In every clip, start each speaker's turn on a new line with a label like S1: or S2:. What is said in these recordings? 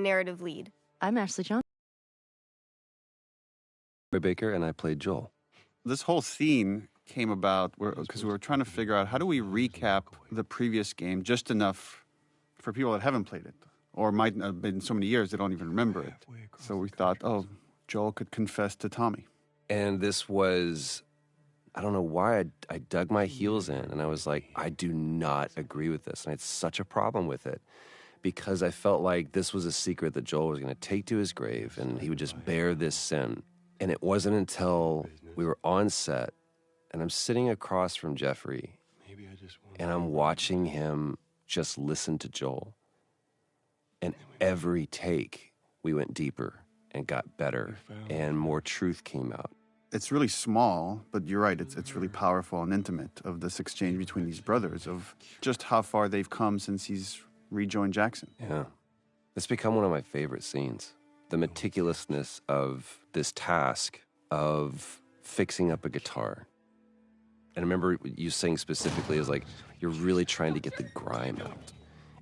S1: narrative lead.
S2: I'm Ashley Johnson.
S3: Baker, and I played Joel.
S4: This whole scene came about because we were trying to figure out how do we recap the previous game just enough for people that haven't played it, or might have been so many years they don't even remember it. So we thought, oh, Joel could confess to Tommy.
S3: And this was, I don't know why I dug my heels in, and I was like, I do not agree with this. And I had such a problem with it because I felt like this was a secret that Joel was going to take to his grave, and he would just bear this sin. And it wasn't until we were on set, and I'm sitting across from Jeffrey, and I'm watching him just listen to Joel. And every take, we went deeper and got better, and more truth came out.
S4: It's really small, but you're right, it's really powerful and intimate of this exchange between these brothers, of just how far they've come since he's rejoined Jackson.
S3: Yeah. It's become one of my favorite scenes. The meticulousness of this task of fixing up a guitar. And I remember you saying specifically is like, you're really trying to get the grime out.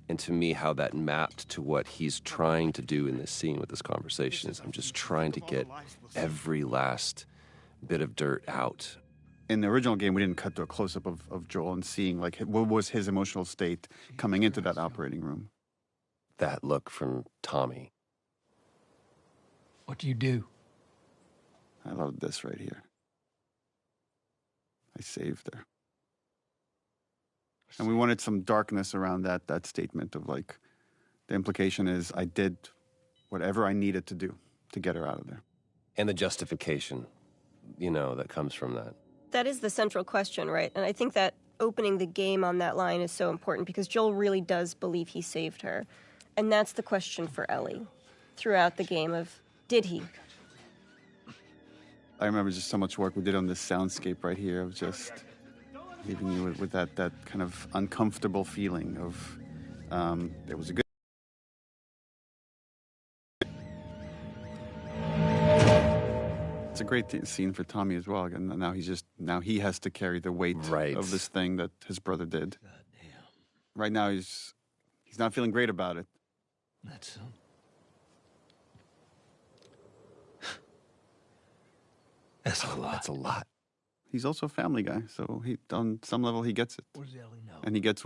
S3: And to me, how that mapped to what he's trying to do in this scene with this conversation is I'm just trying to get every last bit of dirt out.
S4: In the original game, we didn't cut to a close-up of Joel and seeing like what was his emotional state coming into that operating room.
S3: That look from Tommy.
S5: What do you do?
S4: I love this right here. I saved her. And we wanted some darkness around that statement of like, the implication is I did whatever I needed to do to get her out of there.
S3: And the justification, that comes from that.
S1: That is the central question, right? And I think that opening the game on that line is so important because Joel really does believe he saved her. And that's the question for Ellie throughout the game of, did he?
S4: I remember just so much work we did on this soundscape right here of just leaving you with that kind of uncomfortable feeling of it was a good. It's a great scene for Tommy as well. And now he has to carry the weight of this thing that his brother did. Right now he's not feeling great about it.
S5: That's so. That's a lot.
S3: That's a lot.
S4: He's also a family guy, so on some level he gets it.
S5: What does Ellie know?
S4: And he gets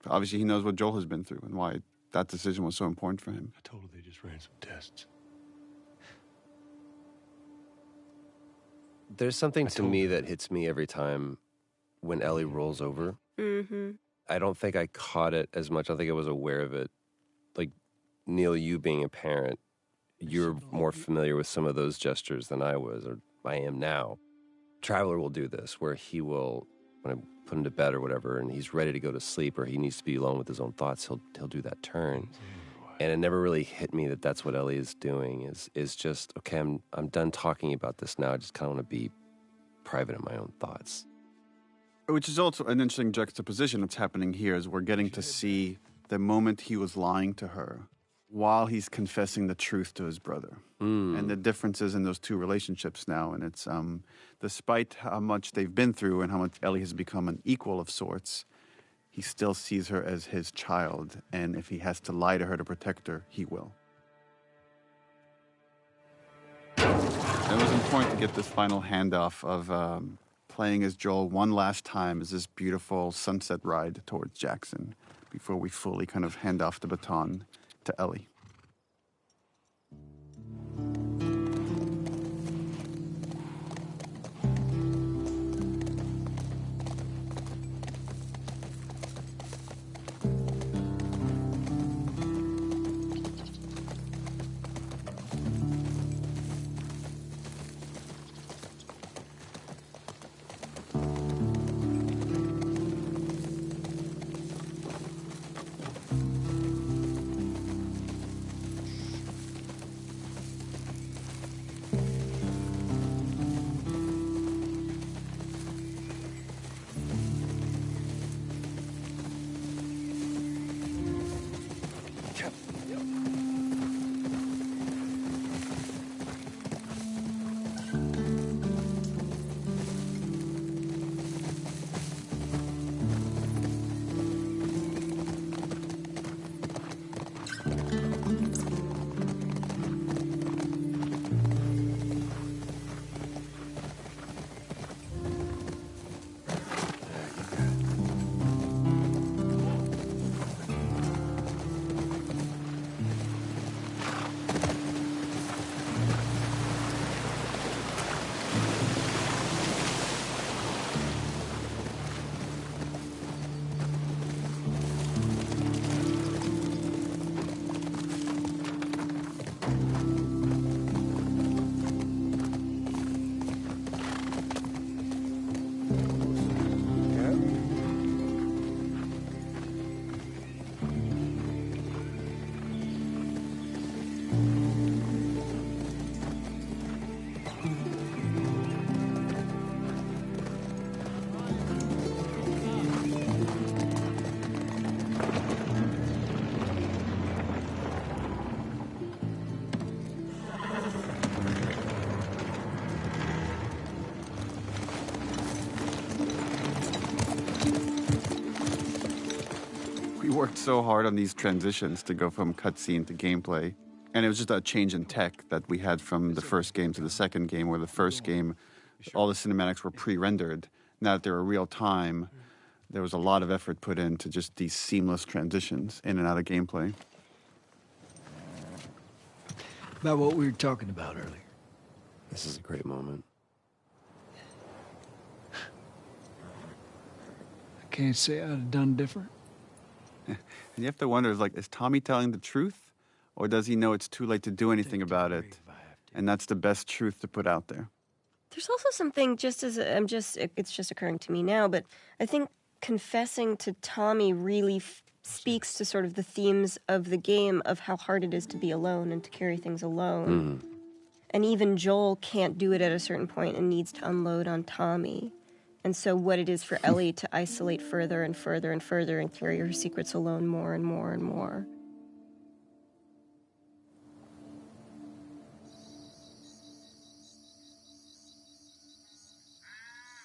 S4: obviously he knows what Joel has been through and why that decision was so important for him.
S6: I told her they just ran some tests.
S3: There's something to me that hits me every time when Ellie rolls over.
S1: Mm-hmm.
S3: I don't think I caught it as much. I don't think I was aware of it. Like, Neil, you being a parent, you're more familiar with some of those gestures than I was, or I am now. Traveler will do this, where he will, when I put him to bed or whatever, and he's ready to go to sleep, or he needs to be alone with his own thoughts, he'll do that turn. And it never really hit me that that's what Ellie is doing, is just, okay, I'm done talking about this now. I just kind of want to be private in my own thoughts.
S4: Which is also an interesting juxtaposition that's happening here, is we're getting to see the moment he was lying to her while he's confessing the truth to his brother. And the differences in those two relationships now. And it's, despite how much they've been through and how much Ellie has become an equal of sorts, he still sees her as his child. And if he has to lie to her to protect her, he will. It was important to get this final handoff of playing as Joel one last time as this beautiful sunset ride towards Jackson before we fully kind of hand off the baton to Ellie. We worked so hard on these transitions to go from cutscene to gameplay. And it was just a change in tech that we had from the first game to the second game, where the first game, all the cinematics were pre-rendered. Now that they were real time, there was a lot of effort put into just these seamless transitions in and out of gameplay.
S2: About what we were talking about earlier.
S3: This is a great moment.
S2: I can't say I'd have done different.
S4: And you have to wonder, is Tommy telling the truth? Or does he know it's too late to do anything about it? And that's the best truth to put out there.
S1: There's also something, it's just occurring to me now, but I think confessing to Tommy really speaks to sort of the themes of the game of how hard it is to be alone and to carry things alone. And even Joel can't do it at a certain point and needs to unload on Tommy. And so what it is for Ellie to isolate further and further and further and carry her secrets alone more and more and more.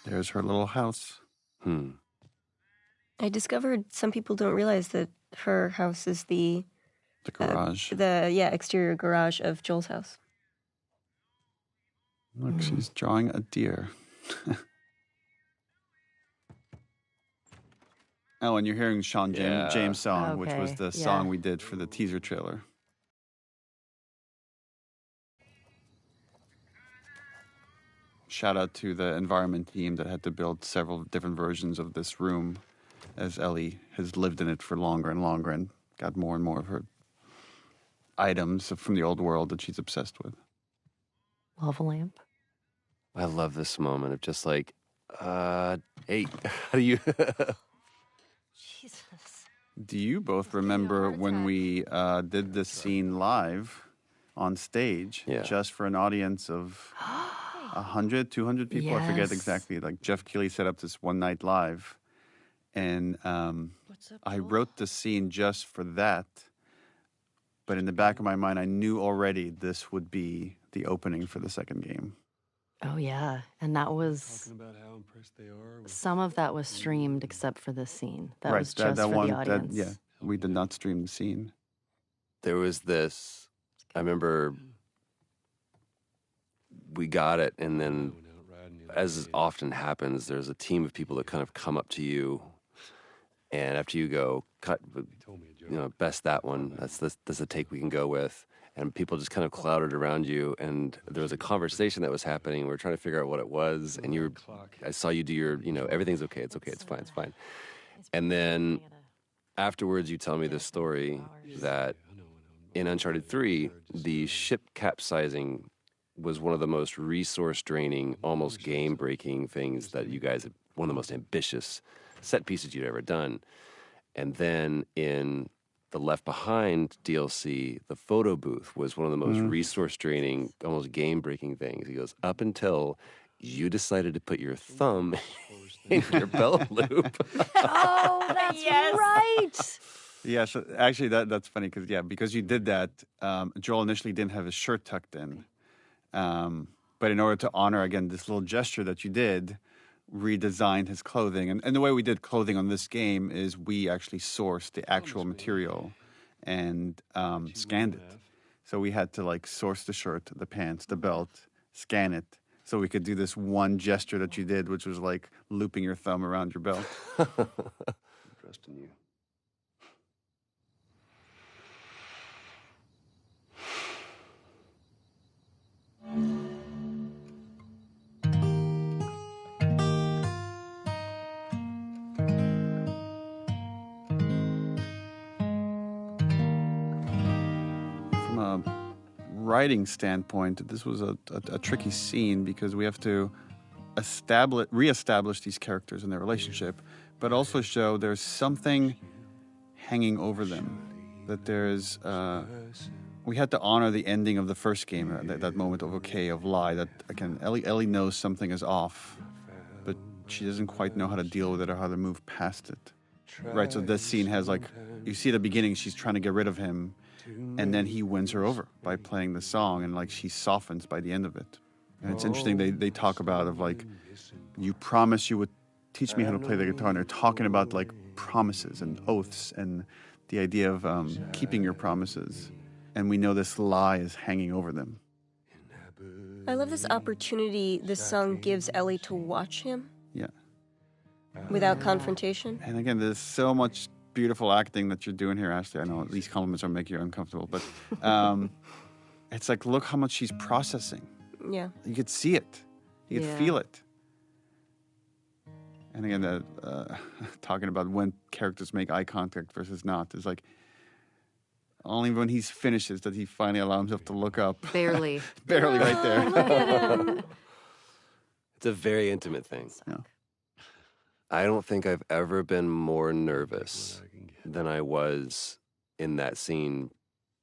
S4: There's her little house.
S1: I discovered some people don't realize that her house is the
S4: garage.
S1: Exterior garage of Joel's house.
S4: Look, she's drawing a deer. Oh, and you're hearing Sean James' song, which was the song we did for the teaser trailer. Shout out to the environment team that had to build several different versions of this room, as Ellie has lived in it for longer and longer and got more and more of her items from the old world that she's obsessed with.
S7: Lava lamp.
S3: I love this moment of just like, hey, how do you...
S7: Jesus.
S4: Do you both remember when we did this scene live on stage, just for an audience of 100, 200 people? I forget exactly. Like Jeff Keighley set up this one night live, and I wrote the scene just for that. But in the back of my mind, I knew already this would be the opening for the second game.
S7: Oh, yeah. And that was...
S6: Talking about how impressed they are with
S7: Some of that was streamed except for this scene. That
S4: right,
S7: was just
S4: that
S7: for
S4: one,
S7: the audience.
S4: We did not stream the scene.
S3: There was this, I remember we got it, and then as often happens, there's a team of people that kind of come up to you, and after you go, cut, best that one, that's a take we can go with. And people just kind of clouded around you, and there was a conversation that was happening. We were trying to figure out what it was, and I saw you do your, everything's okay, it's okay, it's fine, it's fine. And then afterwards, you tell me this story that in Uncharted 3, the ship capsizing was one of the most resource-draining, almost game-breaking things that you guys had, one of the most ambitious set pieces you'd ever done. And then in the Left Behind DLC, the photo booth was one of the most resource-draining, almost game-breaking things. He goes, up until you decided to put your thumb in your belt loop.
S7: Oh, that's right.
S4: Yeah, so actually that's funny because you did that, Joel initially didn't have his shirt tucked in. But in order to honor, again, this little gesture that you did, redesigned his clothing. And the way we did clothing on this game is we actually sourced the actual material and scanned it. So we had to source the shirt, the pants, the belt, scan it, so we could do this one gesture that you did, which was like looping your thumb around your belt.
S3: Trust in you.
S4: From a writing standpoint, this was a tricky scene because we have to reestablish these characters and their relationship, but also show there's something hanging over them. That there's, we had to honor the ending of the first game, that moment of okay, of lie, that again, Ellie knows something is off, but she doesn't quite know how to deal with it or how to move past it. Right, so this scene has like, you see at the beginning, she's trying to get rid of him, and then he wins her over by playing the song, and like she softens by the end of it. And it's interesting, they talk about of like, you promised you would teach me how to play the guitar, and they're talking about like promises and oaths and the idea of keeping your promises. And we know this lie is hanging over them.
S1: I love this opportunity this song gives Ellie to watch him.
S4: Yeah.
S1: Without confrontation.
S4: And again, there's so much beautiful acting that you're doing here, Ashley. I know these compliments are making you uncomfortable, but it's like, look how much she's processing.
S1: Yeah.
S4: You could see it. You could feel it. And again, talking about when characters make eye contact versus not, is like, only when he finishes that he finally allows himself to look up.
S7: Barely.
S4: Barely right there.
S3: It's a very intimate thing.
S4: Yeah.
S3: I don't think I've ever been more nervous than I was in that scene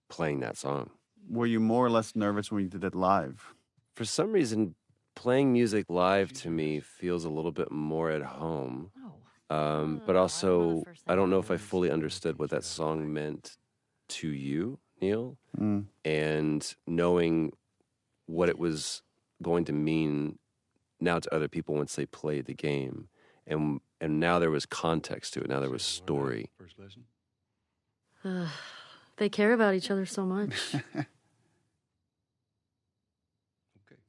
S3: playing that song.
S4: Were you more or less nervous when you did it live?
S3: For some reason, playing music live to me feels a little bit more at home. But also, I don't know if I fully understood what that song meant to you, Neil. And knowing what it was going to mean now to other people once they played the game. And now there was context to it. Now there was story.
S7: They care about each other so much.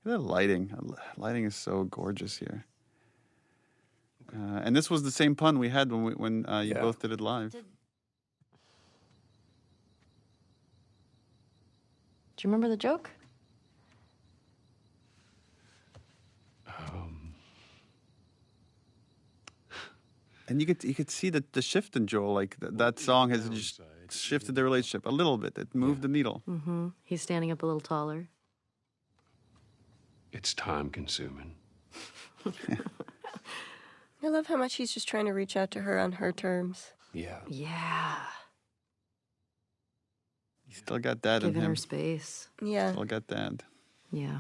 S4: The lighting. Lighting is so gorgeous here. And this was the same pun we had when you both did it live.
S7: Do you remember the joke?
S4: And you could see the shift in Joel. Like that song has just shifted the relationship a little bit. It moved the needle.
S7: Mm-hmm. He's standing up a little taller.
S6: It's time consuming.
S1: I love how much he's just trying to reach out to her on her terms.
S3: Yeah.
S7: Yeah.
S4: He still got that in
S7: Giving
S4: him.
S7: her space.
S1: Yeah.
S4: Still got that.
S7: Yeah.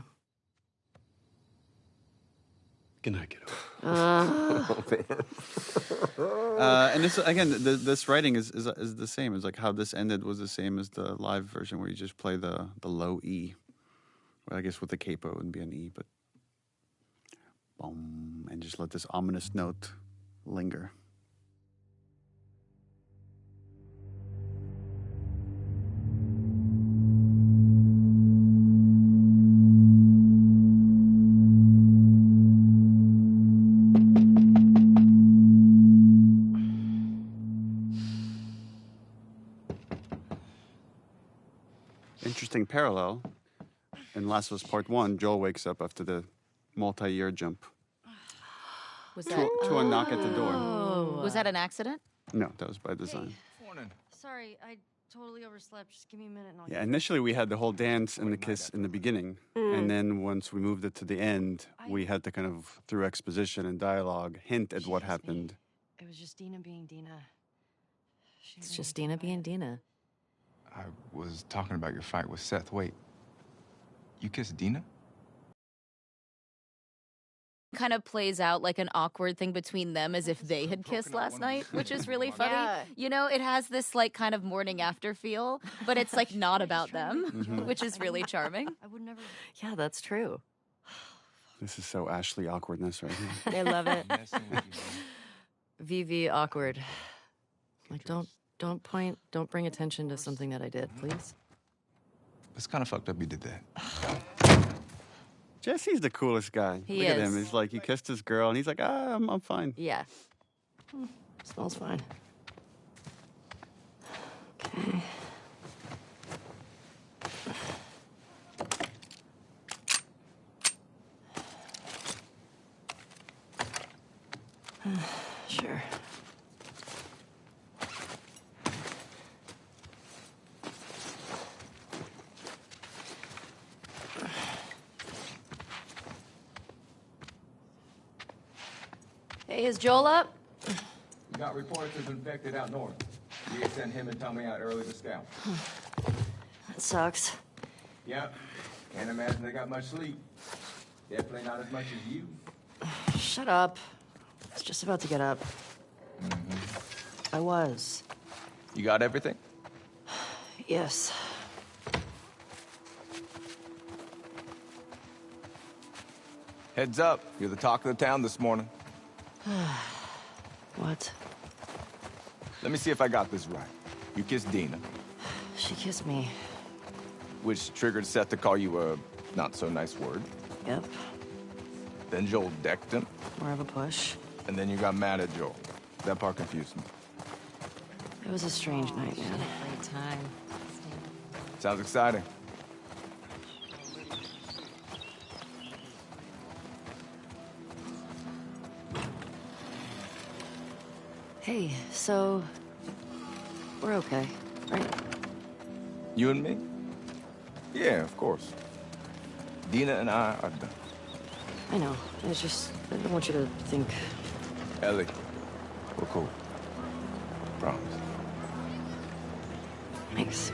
S6: Good night, kiddo.
S4: And this again, this writing is the same. It's like how this ended was the same as the live version, where you just play the low E. Well, I guess with the capo it wouldn't be an E, but boom, and just let this ominous note linger. Interesting parallel. In Last of Us Part 1, Joel wakes up after the multi-year jump
S8: Was that
S4: to a knock at the door.
S8: was that an accident?
S4: No, that was by design.
S7: Sorry, I totally overslept. Just give me a minute and I'll
S4: Yeah, initially we had the whole dance and the kiss in the beginning. And then once we moved it to the end, we had to kind of, through exposition and dialogue, hint at what happened.
S7: It was just Dina being Dina. It's just Dina being Dina.
S9: I was talking about your fight with Seth. Wait, you kissed Dina?
S8: Kind of plays out like an awkward thing between them as if they had kissed last night, which is really funny.
S7: Yeah.
S8: You know, it has this like kind of morning after feel, but it's like not about them, which is really charming.
S7: I would never. Yeah, that's true.
S4: This is so Ashley awkwardness right here.
S7: I love it.
S9: Messing with you, man.
S7: VV awkward. Like, don't point, don't bring attention to something that I did, please.
S9: It's kind of fucked up you did that.
S4: Jesse's the coolest guy.
S7: He
S4: Look at him.
S7: is.
S4: He's like, he kissed his girl, and he's like, I'm fine.
S7: Yeah. Smells fine. Okay. Sure. Hey, is Joel up?
S10: We got reports of infected out north. You sent him and Tommy out early to scout.
S7: It sucks.
S9: Yep. Can't imagine they got much sleep. Definitely not as much as you.
S7: Shut up. I was just about to get up. I was.
S9: You got everything?
S7: Yes.
S9: Heads up. You're the talk of the town this morning.
S7: What?
S9: Let me see if I got this right. You kissed Dina,
S7: She kissed me.
S9: which triggered Seth to call you a not-so-nice word.
S7: Yep.
S9: Then Joel decked him,
S7: More of a push.
S9: and then you got mad at Joel. That part confused me.
S7: It was a strange night, man.
S8: Great time.
S9: Sounds exciting.
S7: Hey, so... We're okay, right?
S9: You and me? Yeah, of course. Dina and I are done.
S7: I know. It's just... I don't want you to think...
S9: Ellie, we're cool. Promise.
S7: Thanks.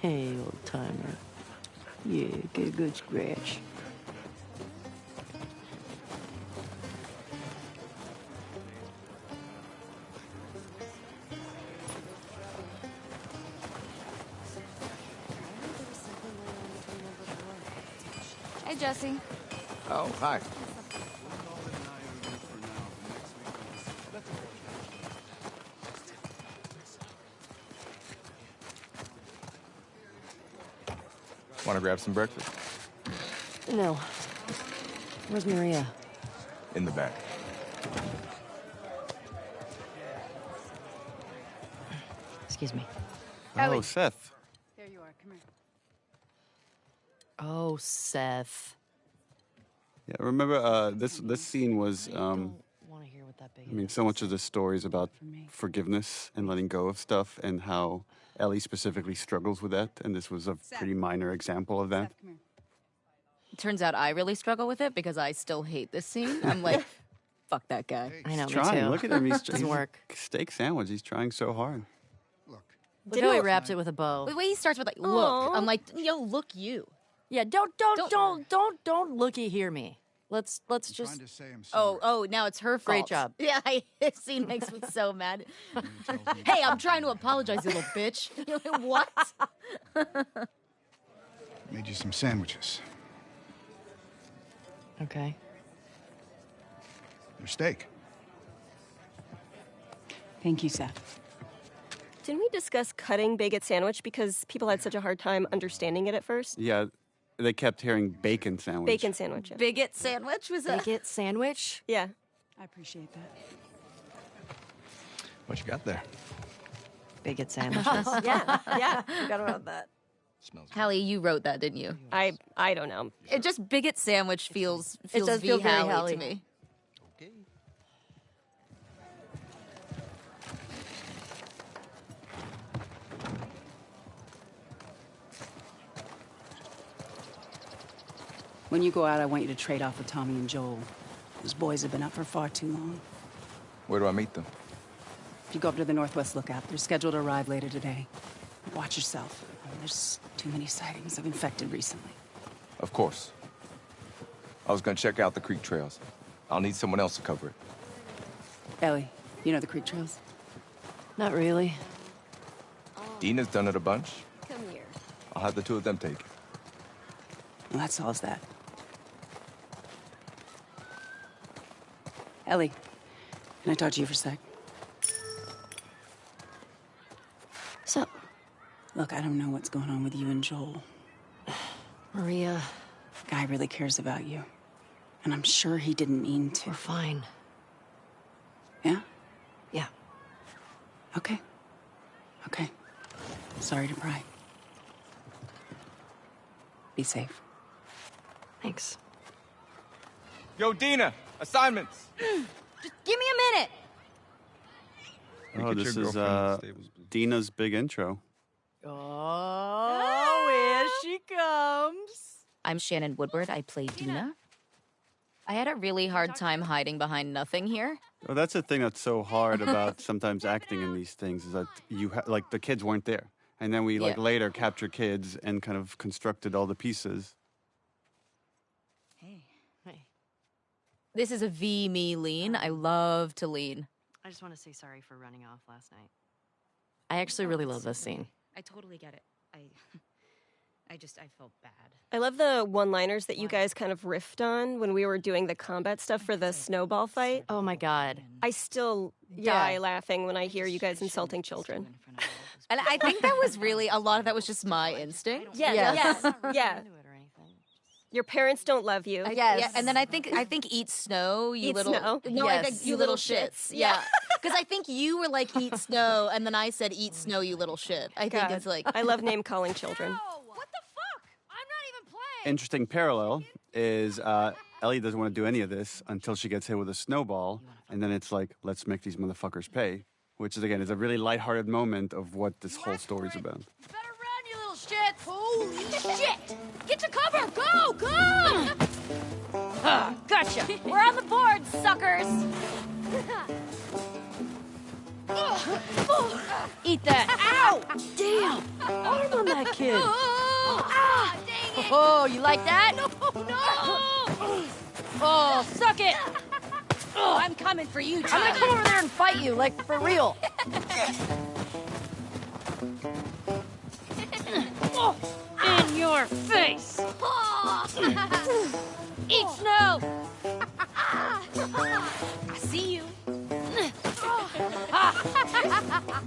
S7: Hey, old timer. Yeah, get a good scratch.
S8: Hey, Jesse.
S9: Oh, hi. Want to grab some breakfast?
S7: No. Where's Maria?
S9: In the back.
S7: Excuse me.
S4: Oh, Seth.
S10: There you are. Come here.
S7: Oh, Seth.
S4: Yeah, remember this scene was
S7: Don't want to hear what that big
S4: I mean, so much of the story is about forgiveness and letting go of stuff, and how Ellie specifically struggles with that, and this was a pretty minor example of that.
S10: Seth, come here.
S8: Turns out I really struggle with it because I still hate this scene. I'm like, fuck that guy.
S7: I know,
S4: He's
S7: me
S4: trying.
S7: too.
S4: Look at him. He's
S7: Doesn't work.
S4: Steak sandwich. He's trying so hard.
S7: Look how he wrapped it with a bow.
S8: The way he starts with like, look.
S1: Aw.
S8: I'm like, yo, look you.
S7: Yeah, don't looky hear me. Let's just
S8: Oh, now it's her fault.
S7: Great job.
S8: Yeah, this scene makes me so mad. Hey, I'm trying to apologize, you little bitch. You're like, what?
S11: Made you some sandwiches.
S7: Okay.
S11: Your steak.
S10: Thank you, Seth.
S1: Didn't we discuss cutting Baguette sandwich because people had such a hard time understanding it at first?
S4: Yeah, they kept hearing bacon sandwich.
S1: Bacon sandwich. Yeah.
S8: Bigot sandwich was a...
S7: Bigot sandwich?
S1: Yeah.
S10: I appreciate that.
S9: What you got there?
S7: Bigot sandwiches.
S1: Yeah.
S7: Forgot about that.
S9: Smells good.
S8: Hallie, you wrote that, didn't you?
S1: I don't know.
S8: It just bigot sandwich feels
S7: does feel very
S8: Hallie
S7: Hallie.
S8: to me.
S9: Okay.
S10: When you go out, I want you to trade off with Tommy and Joel. Those boys have been up for far too long.
S9: Where do I meet them?
S10: If you go up to the Northwest Lookout, they're scheduled to arrive later today. Watch yourself. There's too many sightings of infected recently.
S9: Of course. I was gonna check out the creek trails. I'll need someone else to cover it.
S10: Ellie, you know the creek trails?
S7: Not really.
S9: Dina's done it a bunch.
S1: Come here.
S9: I'll have the two of them take it.
S10: Well, that solves that. Ellie, can I talk to you for a sec?
S7: So,
S10: Look, I don't know what's going on with you and Joel.
S7: Maria,
S10: Guy really cares about you. And I'm sure he didn't mean to.
S7: we're fine.
S10: Yeah?
S7: Yeah.
S10: Okay. Okay. Sorry to pry. Be safe.
S7: Thanks.
S9: Yo, Dina! Assignments!
S8: Just give me a minute.
S4: Oh, this is Dina's big intro.
S7: Oh, here she comes.
S8: I'm Shannon Woodward. I play Dina. I had a really hard time hiding behind nothing here.
S4: Well, that's the thing that's so hard about sometimes acting in these things is that like the kids weren't there, and then we like
S8: Yeah.
S4: later captured kids and kind of constructed all the pieces.
S7: Hey.
S8: This is a me lean. I love to lean.
S7: I just want to say sorry for running off last night. I actually really love this scene.
S12: I totally get it. I felt bad.
S1: I love the one-liners that you guys kind of riffed on when we were doing the combat stuff for the snowball fight.
S7: Oh my God.
S1: I still die laughing when I hear you guys insulting children.
S8: And I think that was really, a lot of that was just my instinct.
S1: Yeah. Your parents don't love you.
S8: Yeah, and then I think eat snow, you
S1: Eat
S8: little
S1: snow.
S8: No, I think you little shits. Yeah. Because I think you were like eat snow, and then I said eat snow, you little shit. I think it's like
S1: I love name calling children.
S12: What the fuck? I'm not even playing.
S4: Interesting parallel is Ellie doesn't want to do any of this until she gets hit with a snowball, and then it's like, let's make these motherfuckers pay, which is again is a really lighthearted moment of what this whole story's about.
S12: Better run, you little shit. Holy shit! Get to cover. Go!
S8: gotcha. We're on the board, suckers.
S7: Eat that. Ow! Damn! Arm on that kid.
S12: Dang it!
S7: Oh, you like that?
S12: No!
S7: Oh, suck it!
S12: I'm coming for you,
S7: I'm gonna come over there and fight you, like, for real. In your face!
S12: Eat snow! I see you.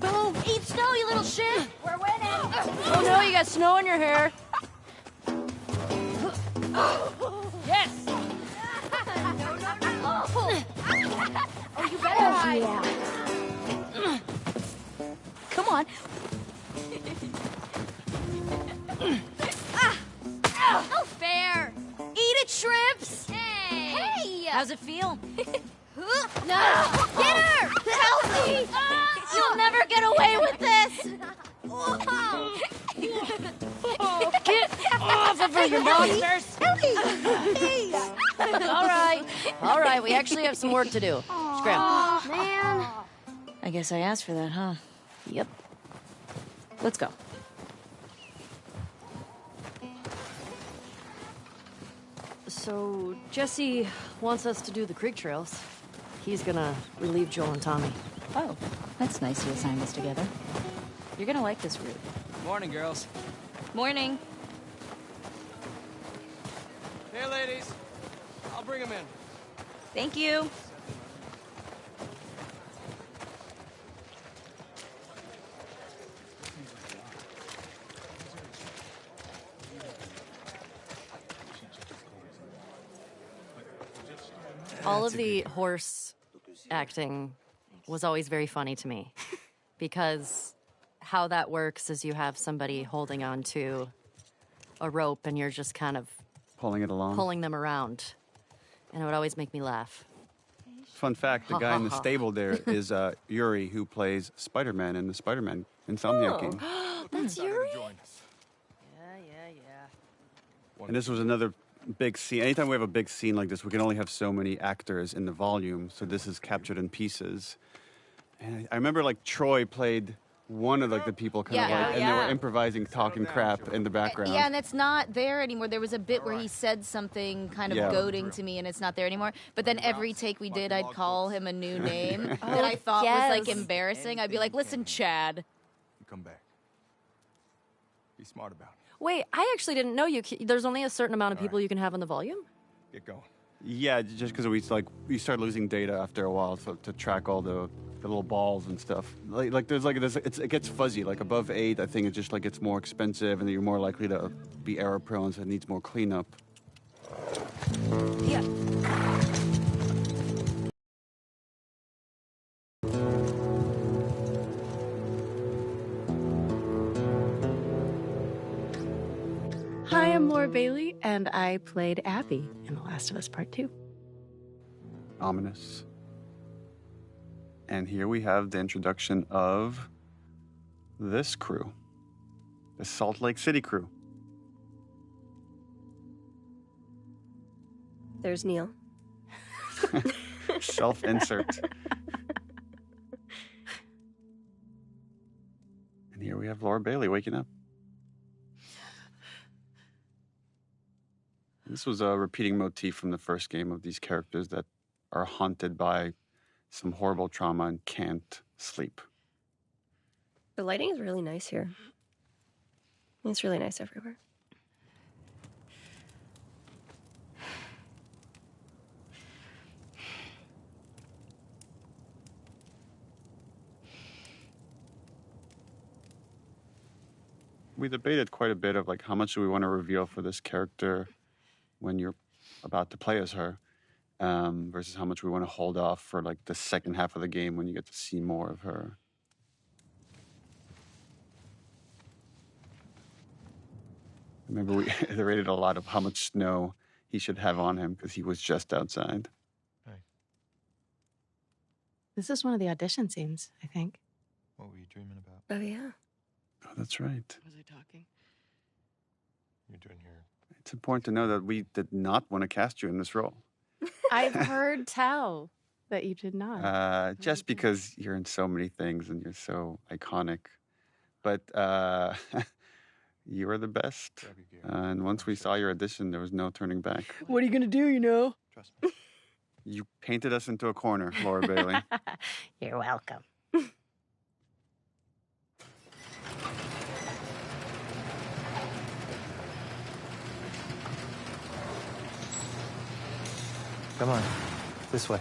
S7: Boom!
S12: Eat snow, you little shit! We're winning!
S7: Oh no, you got snow in your hair.
S12: Yes! Oh, you better hide!
S8: Come on.
S12: No fair!
S8: Eat it, shrimps.
S12: Hey!
S8: How's it feel?
S12: No! Get her! Help me!
S8: You'll never get away with this.
S7: Get off of her, you monsters! All right, we actually have some work to do. Scram.
S12: Man!
S8: I guess I asked for that, huh?
S7: Yep. Let's go. So, Jesse wants us to do the creek trails. He's gonna relieve Joel and Tommy.
S8: Oh, that's nice you assigned this together. You're gonna like this route.
S2: Morning, girls.
S8: Morning.
S2: Hey, ladies. I'll bring them in.
S8: Thank you.
S7: All of the horse acting was always very funny to me because how that works is you have somebody holding on to a rope and you're just kind of
S4: Pulling it along.
S7: pulling them around. And it would always make me laugh.
S4: Fun fact, the guy in the stable there is Yuri, who plays Spider-Man in the Spider-Man Insomniac game.
S7: That's Yuri?
S4: And this was another big scene. Anytime we have a big scene like this, we can only have so many actors in the volume, so this is captured in pieces. And I remember, like, Troy played one of, like, the people kind of like, and they were improvising, talking crap in the background.
S8: Yeah, and it's not there anymore. There was a bit where he said something kind of goading to me, and it's not there anymore. But then every take we did, I'd call him a new name that I thought was, like, embarrassing. I'd be like, listen, Chad.
S9: You come back. Be smart about it.
S7: Wait, I actually didn't know there's only a certain amount of people you can have in the volume?
S9: Get going.
S4: Yeah, just because we start losing data after a while to track all the little balls and stuff. It gets fuzzy. Like above 8, I think it just like gets more expensive, and then you're more likely to be error prone, so it needs more cleanup.
S7: Yeah. Hi, I'm Laura Bailey, and I played Abby in The Last of Us Part 2.
S4: Ominous. And here we have the introduction of this crew, the Salt Lake City crew.
S1: There's Neil.
S4: Self-insert. And here we have Laura Bailey waking up. This was a repeating motif from the first game of these characters that are haunted by some horrible trauma and can't sleep.
S1: The lighting is really nice here. It's really nice everywhere.
S4: We debated quite a bit of like how much do we want to reveal for this character when you're about to play as her, versus how much we want to hold off for like the second half of the game when you get to see more of her. Remember, we rated a lot of how much snow he should have on him because he was just outside.
S13: This is one of the audition scenes, I think.
S9: What were you dreaming about?
S1: Oh, yeah.
S4: Oh, that's right.
S13: Was I talking?
S9: You're doing your...
S4: It's important to know that we did not want to cast you in this role.
S13: I've heard tell that you did not.
S4: Just because you're in so many things and you're so iconic. But you were the best. And once we saw your audition, there was no turning back.
S13: What are you going to do, you know?
S9: Trust me.
S4: You painted us into a corner, Laura Bailey.
S13: You're welcome.
S5: Come on, this way.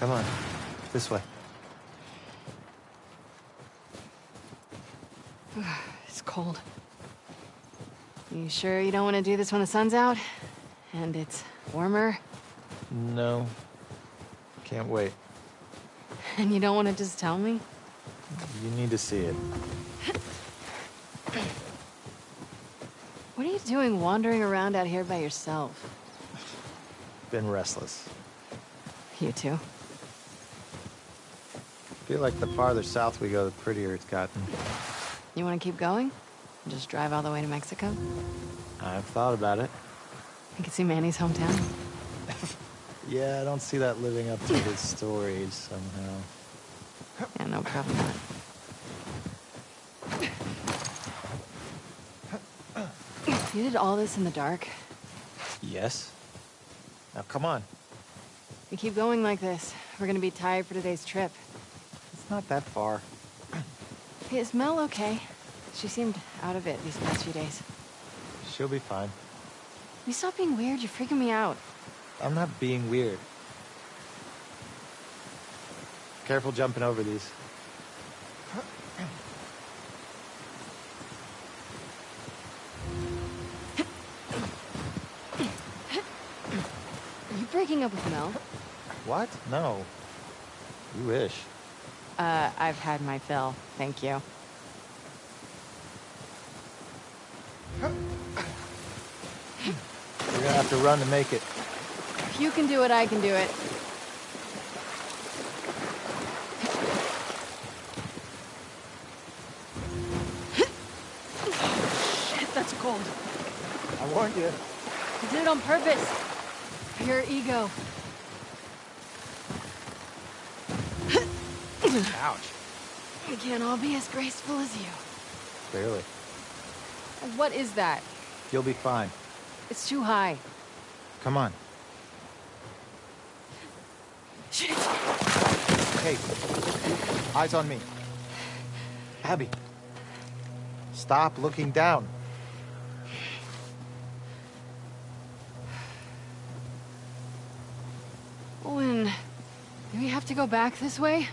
S5: Come on, this way.
S13: It's cold. You sure you don't want to do this when the sun's out? And it's warmer?
S5: No. Can't wait.
S13: And you don't want to just tell me?
S5: You need to see it.
S13: What are you doing wandering around out here by yourself?
S5: Been restless.
S13: You too?
S5: Feel like the farther south we go, the prettier it's gotten.
S13: You want to keep going? Just drive all the way to Mexico?
S5: I've thought about it.
S13: I could see Manny's hometown.
S5: Yeah, I don't see that living up to his stories somehow.
S13: Yeah, no, probably not. You did all this in the dark?
S5: Yes. Now come on.
S13: We keep going like this, we're gonna be tired for today's trip.
S5: It's not that far.
S13: Hey, is Mel okay? She seemed out of it these past few days.
S5: She'll be fine.
S13: Will you stop being weird? You're freaking me out.
S5: I'm not being weird. Careful jumping over these.
S13: Are you breaking up with Mel?
S5: What? No. You wish.
S13: I've had my fill. Thank you.
S5: You're gonna have to run to make it.
S13: If you can do it, I can do it. Shit, that's cold.
S5: I warned you.
S13: You did it on purpose. For your ego.
S5: Ouch.
S13: We can't all be as graceful as you.
S5: Barely.
S13: What is that?
S5: You'll be fine.
S13: It's too high.
S5: Come on.
S13: Shit.
S5: Hey, eyes on me. Abby. Stop looking down.
S13: Owen, do we have to go back this way?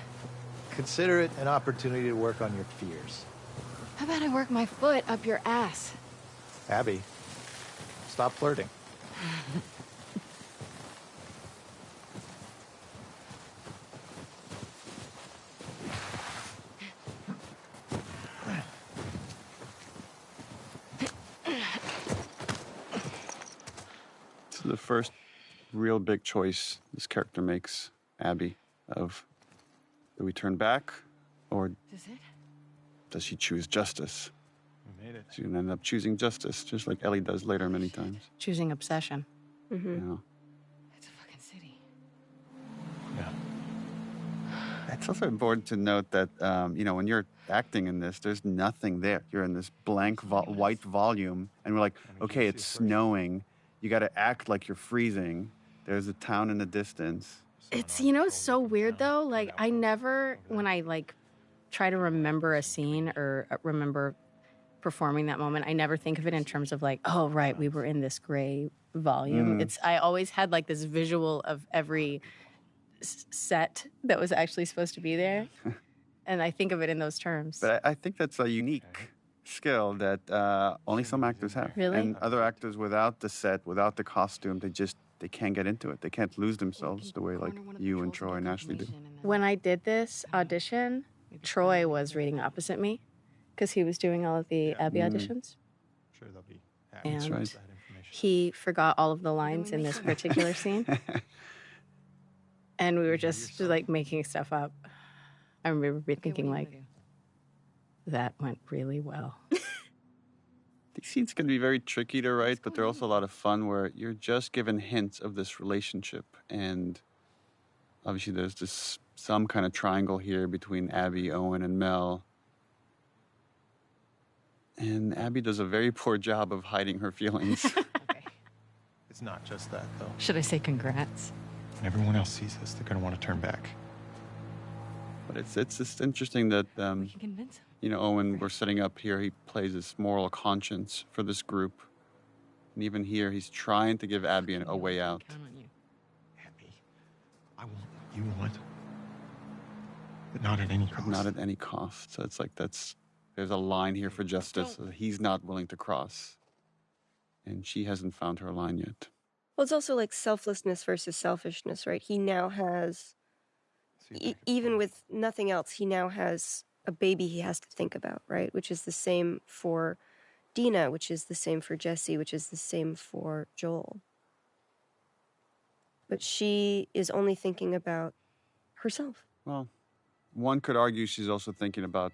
S5: Consider it an opportunity to work on your fears.
S13: How about I work my foot up your ass?
S5: Abby, stop flirting.
S4: This is the first real big choice this character makes, Abby, of do we turn back or does she choose justice?
S5: We made it.
S4: She's going to end up choosing justice, just like Ellie does later many times.
S13: Choosing obsession.
S1: Mm-hmm.
S4: Yeah.
S13: It's a fucking city.
S5: Yeah.
S4: It's also important to note that, when you're acting in this, there's nothing there. You're in this blank white volume, and we're like, okay, it's snowing. You got to act like you're freezing. There's a town in the distance.
S13: It's, so weird though. Like, I never, when I try to remember a scene or remember performing that moment, I never think of it in terms of like, oh, right, we were in this gray volume. I always had this visual of every set that was actually supposed to be there. And I think of it in those terms.
S4: But I think that's a unique skill that only some actors have.
S13: Really?
S4: And other actors without the set, without the costume, they can't get into it. They can't lose themselves the way you and Troy and Ashley do.
S13: When I did this audition, Troy was reading opposite me because he was doing all of the Abby auditions.
S5: Sure, they'll be happy.
S13: And
S4: That's right.
S13: he forgot all of the lines in this particular scene. And we were just making stuff up. I remember thinking that went really well.
S4: These scenes can be very tricky to write, but they're also a lot of fun where you're just given hints of this relationship. And obviously there's some kind of triangle here between Abby, Owen, and Mel. And Abby does a very poor job of hiding her feelings.
S5: Okay. It's not just that, though.
S7: Should I say congrats?
S9: When everyone else sees this, they're going to want to turn back.
S4: But it's just interesting that,
S7: We can convince him.
S4: Owen, we're setting up here, he plays this moral conscience for this group. And even here, he's trying to give Abby a way out.
S7: Count on you.
S9: Abby, I want what you want. But not at any cost.
S4: Not at any cost. So it's there's a line here for justice that he's not willing to cross. And she hasn't found her line yet.
S1: Well, it's also selflessness versus selfishness, right? He now has, even with nothing else, he now has a baby he has to think about, right? Which is the same for Dina, which is the same for Jesse, which is the same for Joel. But she is only thinking about herself.
S4: Well, one could argue she's also thinking about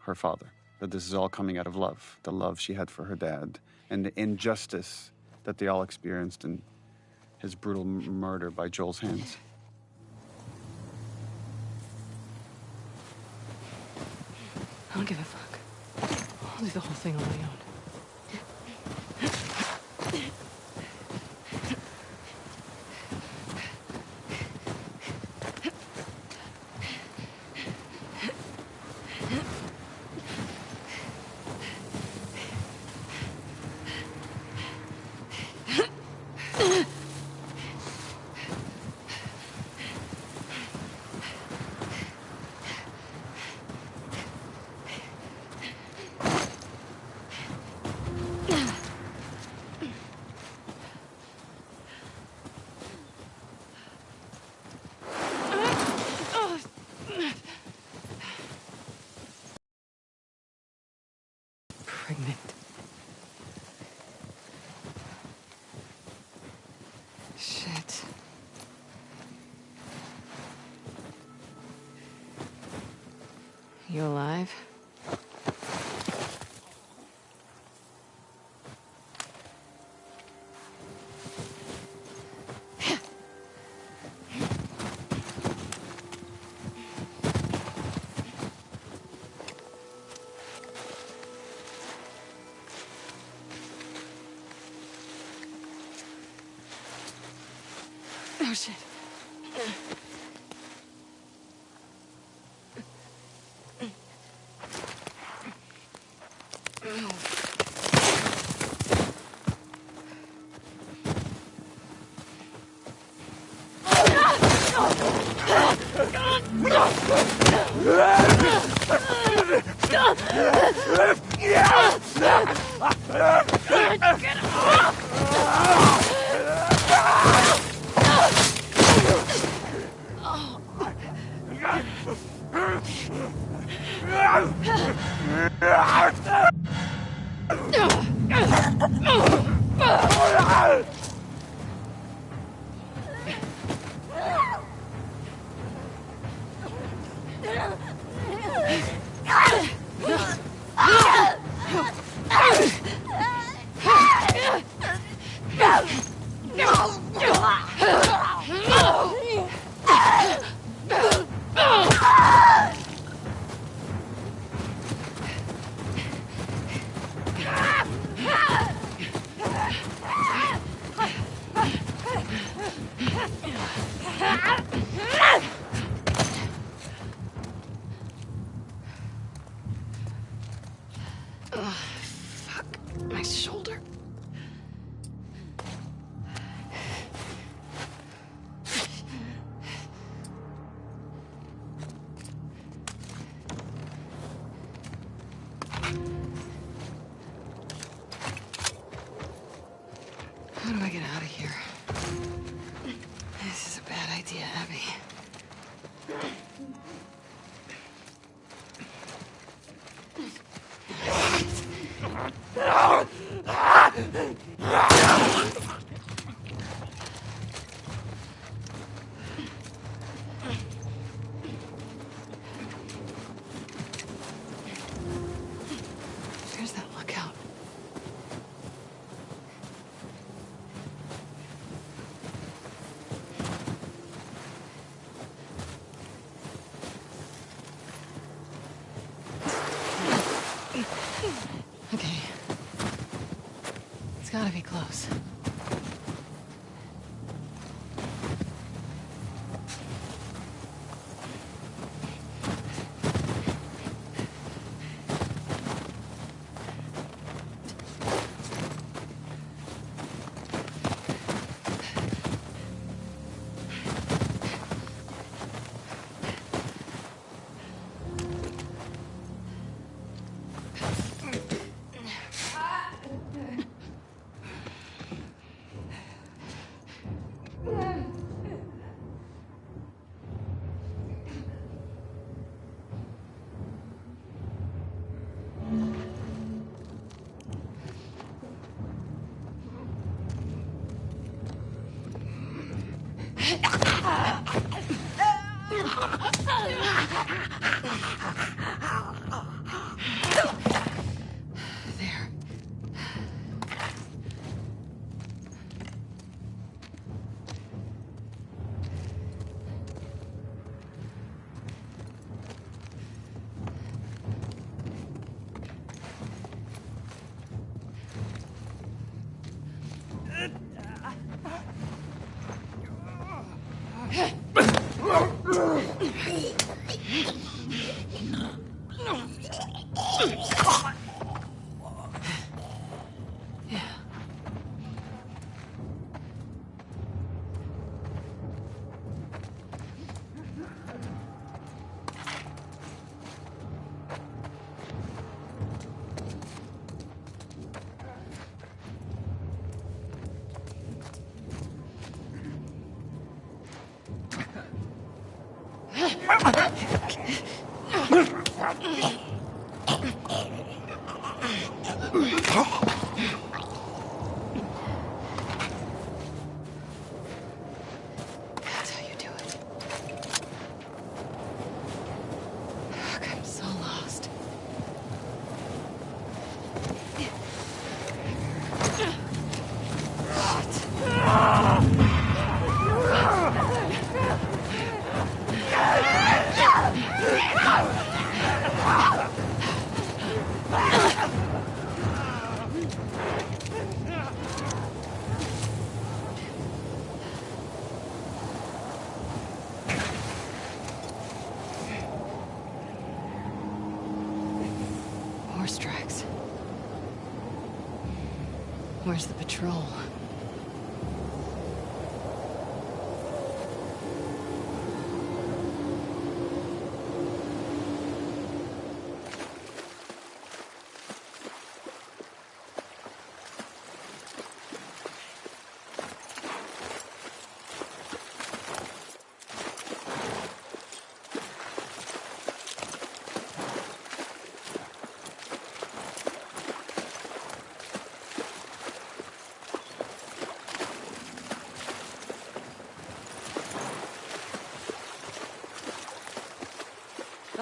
S4: her father, that this is all coming out of love, the love she had for her dad, and the injustice that they all experienced in his brutal murder by Joel's hands.
S13: I don't give a fuck. I'll do the whole thing on my own. Pregnant. Shit. You alive? Oh, shit. My shoulder. How do I get out of here? This is a bad idea, Abby. There's that lookout. Okay. It's gotta be close. There. Yeah. That's how you do it. Fuck, I'm so lost. Horse tracks. Where's the patrol?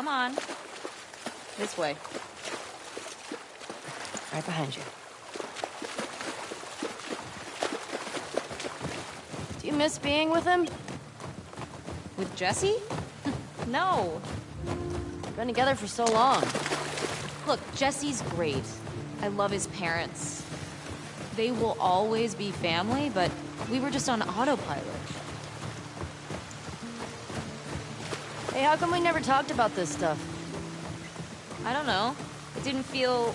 S8: Come on. This way.
S7: Right behind you. Do you miss being with him?
S8: With Jesse? No.
S7: We've been together for so long.
S8: Look, Jesse's great. I love his parents. They will always be family, but we were just on autopilot.
S7: Hey, how come we never talked about this stuff?
S8: I don't know. It didn't feel...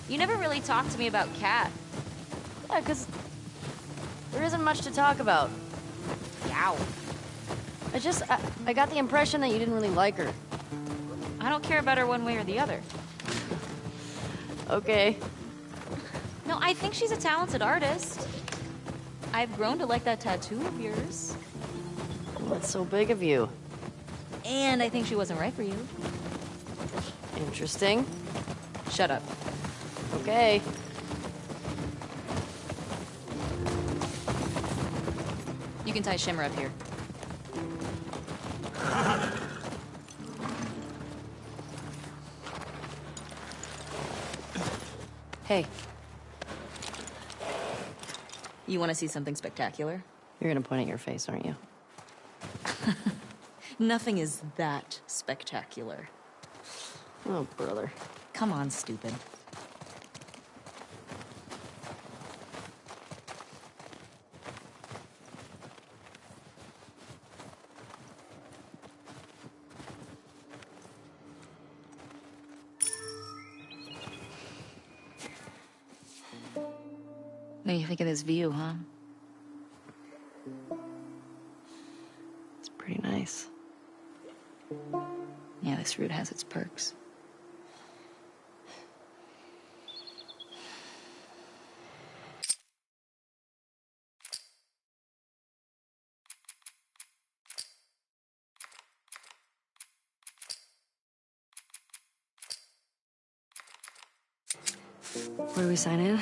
S8: You never really talked to me about Kat.
S7: Yeah, 'cause there isn't much to talk about.
S8: Yow.
S7: I got the impression that you didn't really like her.
S8: I don't care about her one way or the other.
S7: Okay.
S8: No, I think she's a talented artist. I've grown to like that tattoo of yours.
S7: What's so big of you?
S8: And I think she wasn't right for you.
S7: Interesting.
S8: Shut up.
S7: Okay.
S8: You can tie Shimmer up here. Hey. You want to see something spectacular?
S7: You're gonna point at your face, aren't you?
S8: Nothing is that spectacular.
S7: Oh, brother.
S8: Come on, stupid. What do you think of this view, huh?
S7: It's pretty nice.
S8: Yeah, this route has its perks.
S7: Where do we sign in?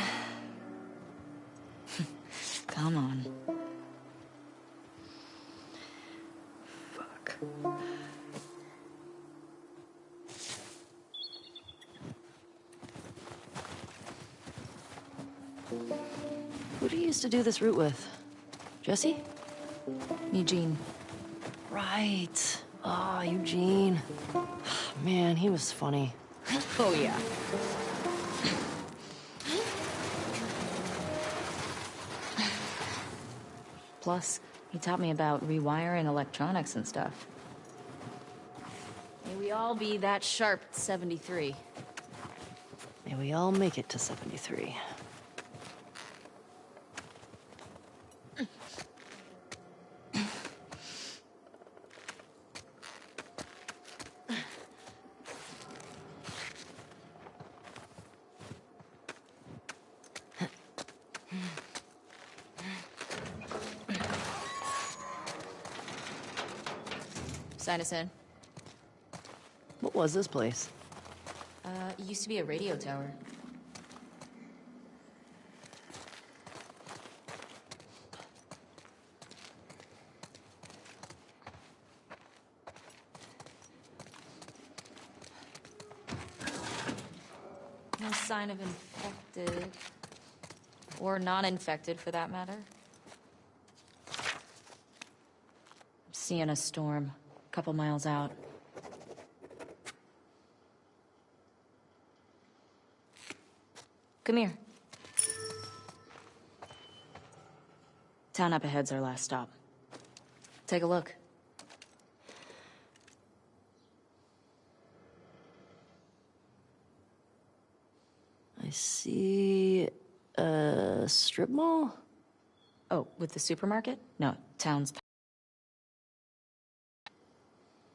S8: Come on.
S7: Fuck. Who do you used to do this route with? Jesse?
S8: Eugene.
S7: Right. Oh, Eugene. Man, he was funny.
S8: Oh, yeah. Plus, he taught me about rewiring electronics and stuff. May we all be that sharp at 73.
S7: May we all make it to 73.
S8: Sign us in.
S7: What was this place?
S8: It used to be a radio tower. No sign of infected. Or non-infected, for that matter. I'm seeing a storm. A couple miles out. Come here. Town up ahead's our last stop. Take a look.
S7: I see a strip mall?
S8: Oh, with the supermarket? No, town's...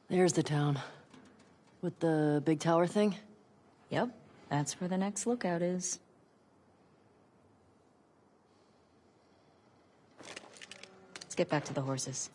S7: There's the town. With the big tower thing?
S8: Yep, that's where the next lookout is. Let's get back to the horses.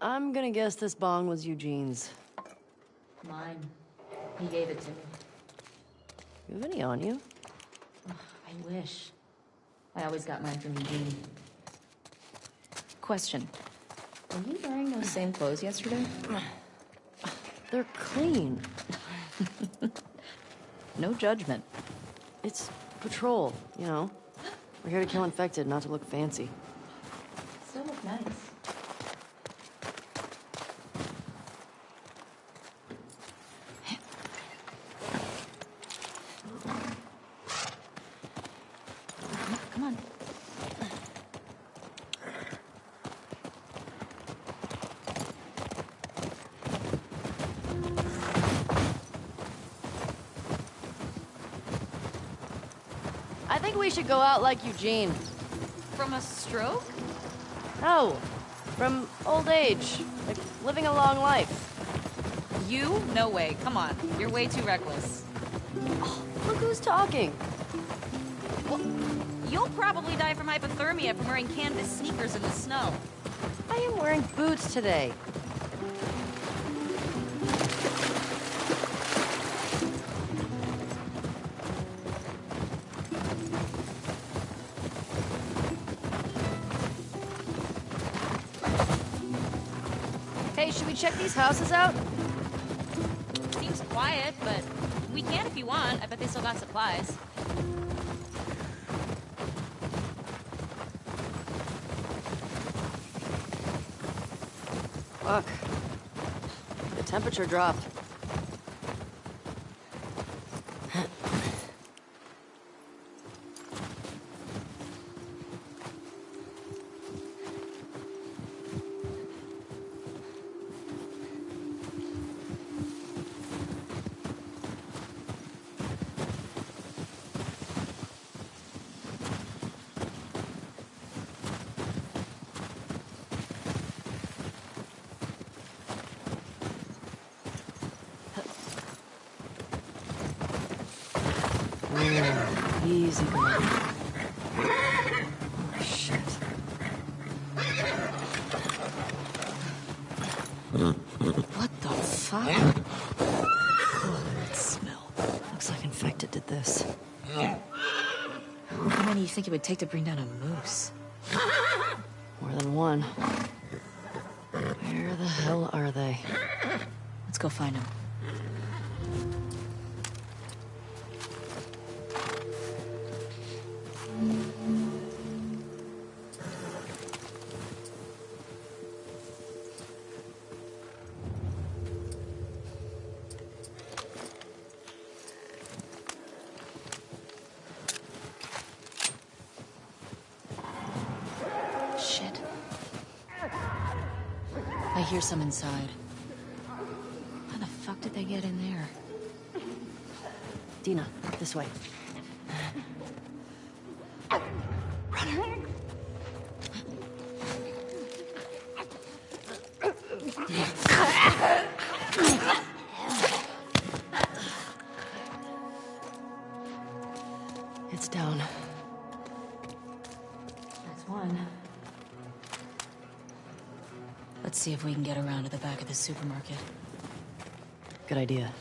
S7: I'm gonna guess this bong was Eugene's.
S8: Mine. He gave it to me.
S7: You have any on you?
S8: I wish. I always got mine from Eugene. Question. Were you wearing those same clothes yesterday?
S7: They're clean.
S8: No judgment.
S7: It's patrol, you know? We're here to kill infected, not to look fancy.
S8: Still look nice. Come on.
S7: I think we should go out like Eugene.
S8: From a stroke?
S7: No, from old age. Like, living a long life.
S8: You? No way. Come on. You're way too reckless.
S7: Oh, look who's talking.
S8: Well, you'll probably die from hypothermia from wearing canvas sneakers in the snow.
S7: I am wearing boots today. Hey, should we check these houses out?
S8: Seems quiet, but we can if you want. I bet they still got supplies.
S7: Fuck. The temperature dropped. Easy going. Oh, shit. What the fuck? Oh, that smell. Looks like infected did this.
S8: How many do you think it would take to bring down a moose?
S7: More than one. Where the hell are they?
S8: Let's go find them. Shit. I hear some inside. How the fuck did they get in there?
S7: Dina, this way. Run. It's down.
S8: That's one. Let's see if we can get around to the back of the supermarket.
S7: Good idea.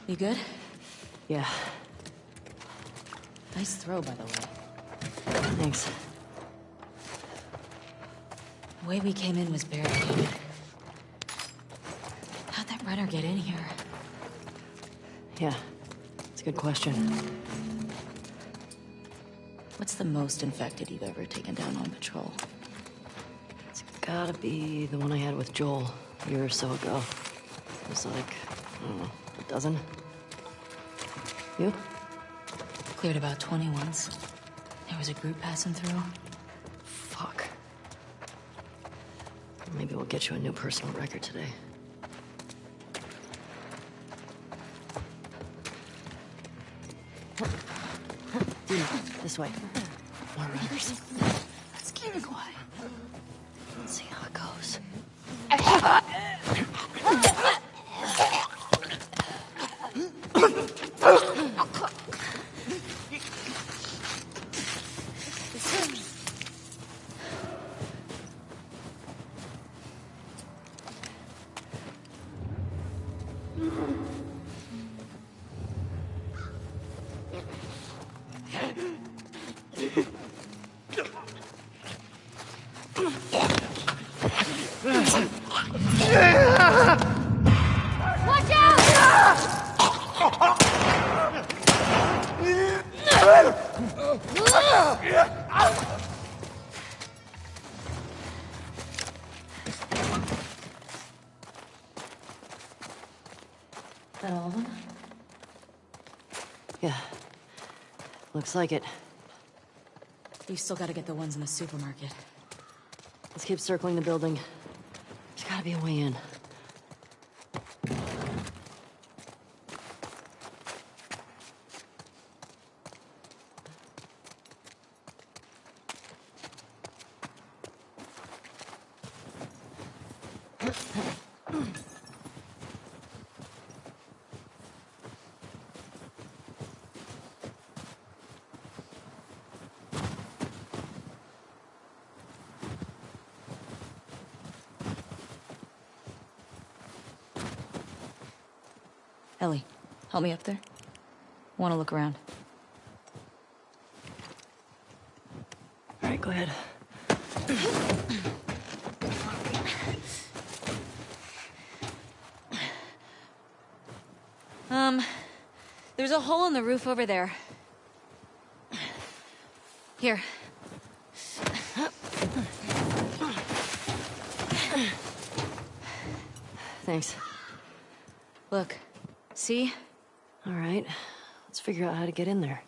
S8: You good?
S7: Yeah,
S8: Nice throw, by the way.
S7: thanks.
S8: The way we came in was barricaded. How'd that runner get in here?
S7: Yeah, it's a good question.
S8: What's the most infected you've ever taken down on patrol?
S7: It's gotta be the one I had with Joel a year or so ago. It was like, I don't know, a dozen? You?
S8: Cleared about 20 once. There was a group passing through.
S7: Fuck. Maybe we'll get you a new personal record today. This way. More runners. Let's keep it quiet. Let's see how it goes.
S12: Watch out!
S7: That all of them? Yeah. Looks like it.
S8: You still gotta get the ones in the supermarket.
S7: Let's keep circling the building. There's gotta be a way in.
S8: Ellie, help me up there. Want to look around.
S7: All right, go ahead.
S8: There's a hole in the roof over there. Here.
S7: Thanks.
S8: Look. See?
S7: All right. Let's figure out how to get in there.